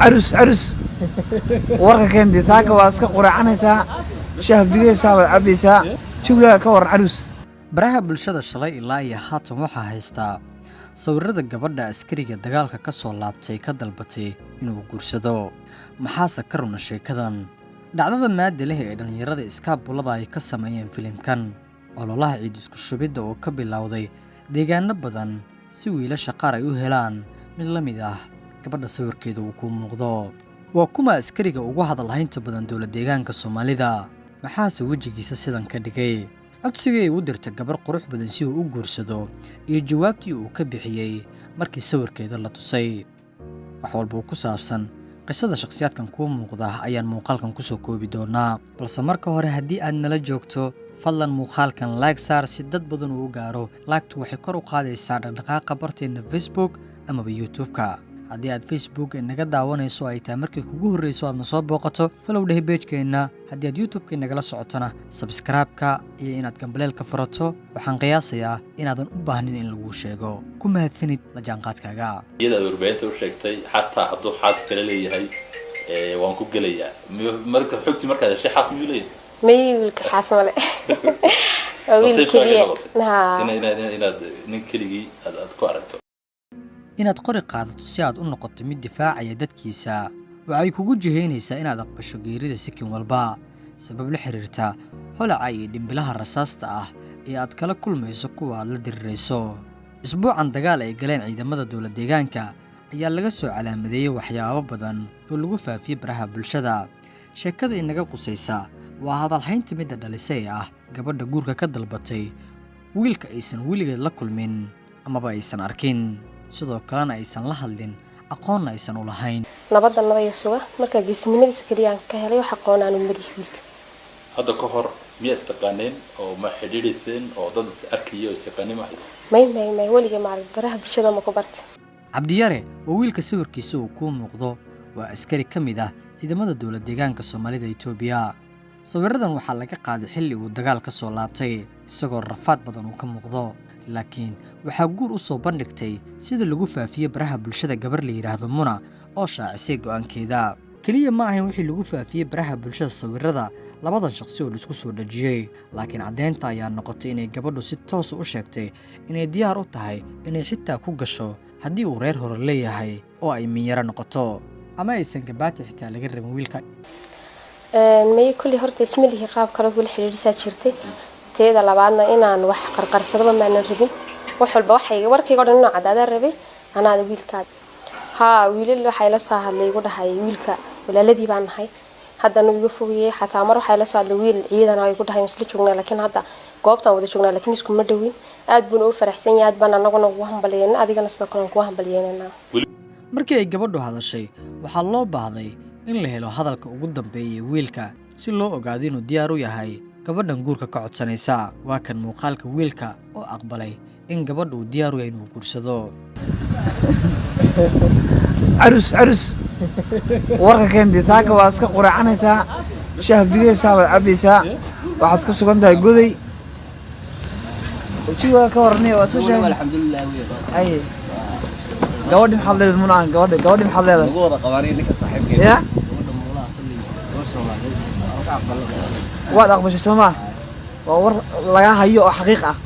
عروس ورقة كندي تاكا واسكا قرعنيسا شهبيسا وعبيسا شوغا كور عروس baraha bulshada shalay ilaa iyo haatan waxaa haystaa sawirada gabadha askariga dagaalka ka soo laabtay ka dalbatay inuu guursado maxaase ka runa sheekadan dhacdada maada leh ee dhalinyarada iskaabulada ay ka sameeyeen filimkan ololaha ciid isku shubidda oo ka bilowday deegaano badan si wiilasha qaar ay u helaan mid la mid ah gabadha sawirkeeda uu ku muuqdo waa kuma askariga ugu hadalhaynta badan dowlad deegaanka Soomaalida maxaase wajigiisa sidan ka dhigay codsigay u dirtay gabar qurux badan si uu u guursado iyo jawaabtii uu ka bixiyay markii sawirkeeda la tusay wax walba ku saabsan qisada shakhsiyaadkan ku muuqda ayaan muuqaalkan ku soo koobi doonaa balse marka hore haddii aad nala joogto fadlan muuqaalkan like saar si dad badan u gaaro like-tu waxay kor u qaadaysaa dhaqdhaqaaqa barteena Facebook ama YouTube-ka haddii aad Facebook inaga daawanayso ay tahay markii kugu horreyso aad soo booqato follow dheh page-keena haddii aad YouTube-ka inagala socotana subscribe-ka iyo inaad gambaleelka furato waxaan qiyaasayaa inaadan u baahnin in lagu sheego ku mahadsanid la jaanqaadkaaga iyada warbaahinta u sheegtay xataa hadduu xaas kale leeyahay waan ku gelayaa marka xogti markaad heshay xaas miyuu leeyahay wiilka xaas male wiil keliya inaad nin keligii aad ku aragto inaad qori qaadato si aad u noqoto mid difaacaya dadkiisa waxay kugu jiheynaysaa inaad aqbasho geerida sikin walba sabab la xiriirta holaca iyo dhimbilaha rasaasta ah ee aad kala kulmayso kuwa aad la dirirayso isbuucan dagaal ay galeen ciidamada dowlad deegaanka ayaa laga soo calaamadeeyay waxyaabo badan oo lagu faafiyay baraha bulshada sheekada inaga qusaysa waa hadalhaynta midda dhalisay ah gabadha guurka ka dalbatay wiilka aysan weligeed la kulmin amaba aysan arkin sidoo kalena aysan la hadlin aqoon aysan u lahayn nabadda iyo suga marka geesinimadiisa kaliya ka helay wax aqoon aan u mari wiilka hadda ka hor miya istaqaaneen oo ma xidhiidhiseen oo dad is arkiyo istaqaanimo may weliga ma arag baraha bulshada ma ku bartay Cabdiyare oo wiilka sawirkiisa uu ku muuqdo waa askari ka mid ah ciidamada dowlad deegaanka Soomaalida Itoobiya sawiradan waxaa laga qaaday xilli uu dagaal ka soo laabtay isagoo rafaad badan uu ka muuqdo laakiin waxaa guur u soo bandhigtay sida lagu faafiyay baraha bulshada gabar la yiraahdo Muna oo shaacisay go'aankeeda kaliya ma ahayn wixii lagu faafiyay baraha bulshada sawirada labadan shakhsi oo isku soo dhajiyay laakiin cadeynta ayaa noqotay inay gabadhu si toos u sheegtay inay diyaar u tahay inay xitaa ku gasho haddii uu reer hore leeyahay oo ay minyara noqoto ama aysan gabaati xitaa laga rabin wiilka may kulli horta ismilihi qaab kala wada xiriirisa jirtay teeda labaadna inaan wax qarqarsadaba ma aan rabin wax walba warkayga dhan inuu cadaada rabay anaada wiilkaad wiilal waxay la soo hadlay ugu dhahay wiilka walaaladii baan nahay haddana iga fogiyay xataa mar waxay la soo hadlay wiil ciidan ay ugu dhahay isla joognaa laakiin hadda goobtaan wada joognaa laakiin isku ma dhawin aad buu u faraxsan yahay aad baan anaguna ugu hambalyeynaa adigana sidoo kale ugu hambalyeynaa markii ay gabadhu hadashay waxaa loo baahday in la helo hadalka ugu dambeeyay wiilka si loo ogaado inuu diyaar u yahay gabadhan guurka ka codsanaysa waa kan muuqaalka wiilka oo aqbalay in gabadhu diyaar u yahay inuu guursado عروس ورقة كندي تاكا واسكا قرعنيسا شهبيسا وعبيسا waxaad ku sugan tahay guday ujiga ka warnay waa soo sheegay alxamdulillah ay gabadhi maxaad leedahay munaan gabadhi maxaad leedahay ugu wada qabanay ninka saaxiibkeeda ya gabadha muulaha kulli war Soomaaliyeed waad aqbashay Soomaa waa war laga hayo oo xaqiiq ah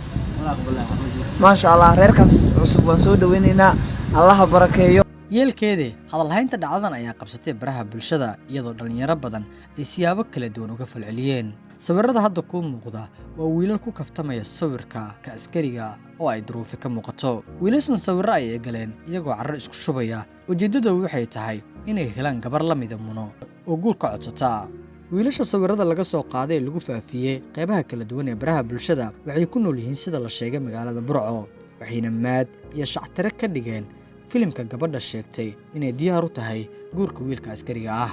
ma sha Allah reerkaas cusub waan soo dhaweynaynaa Allah barakeeyo yeelkeede hadalhaynta dhacdadan ayaa qabsatay baraha bulshada iyadoo dhalinyaro badan ay siyaabo kala duwan uga falceliyeen sawirada hadda ku muuqda waa wiilal ku kaftamaya sawirka ka askariga oo ay duruufi ka muuqato wiilashan sawirro ay galeen iyagoo carro isku shubaya ujeedadu waxay tahay inay helaan gabar la mid ah Muno oo guur ka codsata wiilasha sawirada laga soo qaaday lagu faafiyay qaybaha kala duwan ee baraha bulshada waxay ku nool yihiin sida la sheegay magaalada Burco waxayna maad iyo shactire ka dhigeen filimka gabadha sheegtay inay diyaar u tahay guurka wiilka askariga ah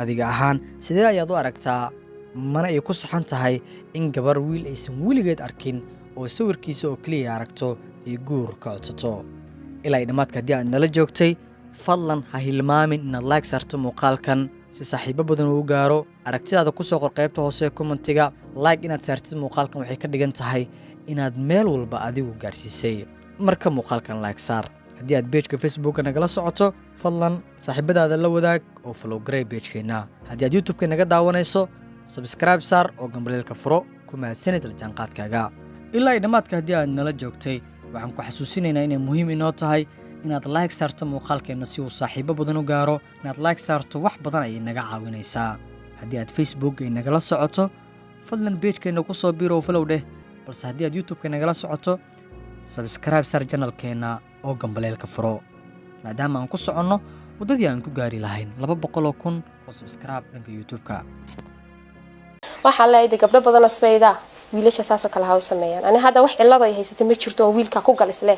adiga ahaan sidee ayaad u aragtaa mana ay ku saxan tahay in gabar wiil aysan weligeed arkin oo sawirkiisa oo kaliya aragto ay guur ka codsato ilaa dhamaadka haddii aad nala joogtay fadlan ha hilmaamin inaad like saarto muuqaalkan si saaxiibo badan uu gaaro aragtidaada ku soo qor qaybta hoose commentiga like inaad saartid muuqaalkan waxay ka dhigan tahay inaad meel walba adigu gaarsiisay marka muuqaalkan like saar haddii aad page-ka Facebook nagala socoto fadlan saaxiibadaada la wadaag oo follow garay page-keena haddii aad YouTube-ka naga daawanayso subscribe saar oo gambaleelka furo ku mahadsanid la jaanqaadkaaga ilaa dhamaadka haddii aad nala joogtay waxaan ku xasuusinaynaa inay muhiim inoo tahay inaad like saarto muuqaalkeena si uu saaxiibo badan u gaaro inaad like saarto wax badan ayay naga caawinaysaa haddii aad Facebook nagala socoto fadlan page-keena ku soo biiro follow dheh balse haddii aad YouTube-ka nagala socoto subscribe saar channel-keena oo gambaleelka furo maadaama aan ku soconno wadadii aan ku gaari lahayn 200,000 oo subscribe dhanka YouTube-ka waxaa la yidhi gabdho badan asayda wiilasha saasoo kala haw sameeyaan ani hadda wax cilada ay haysatay ma jirto oo wiilka ku galisle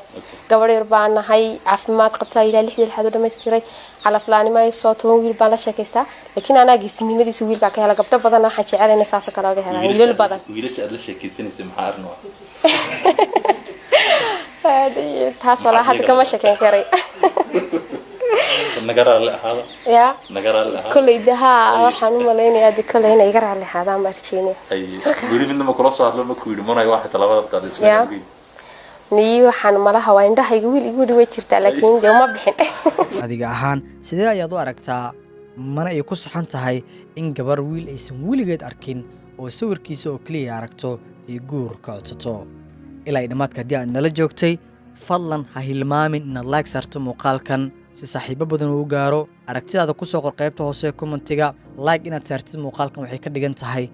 gabadh yar baan nahay caafimaad qabtaa ilaa 6 xad u dhameystiray calaflaanimo ay soo 10 wiil baan la sheekaystaa laakiin anaga geesinimadiisa wiilka ka hela gabdho badan waxaan jecelahay saasoo kala uga helaan wiilal badan wiilasha aad la sheekaysanaysa maxaa arno taas wala hadda kama sheekan karay nagara la ahada ya nagara la ahada kulli daha waxaan u maleynayaa dad kale inay iga raali hadaan marjiini ay wili midna ma kula soo hadlo ma ku yiri manay waxa talabada qaad isla mii waxaan malaha waa indhahayga wiil igu dhaway jirtaa laakiin de ma bixin adiga ahaan sidee ayaad u aragtaa mana ay ku saxan tahay in gabar wiil aysan wiligeed arkin oo sawirkiisa oo kaliya aragto ay guur ka codsato ilaa dhamaadka haddii aad nala joogtay fadlan ha hilmaamin inaad like saarto muuqaalkan si saaxiibo badan uu gaaro aragtidaada ku soo qor qaybta hoose ee commentiga like inaad saartid muuqaalkan waxay ka dhigan tahay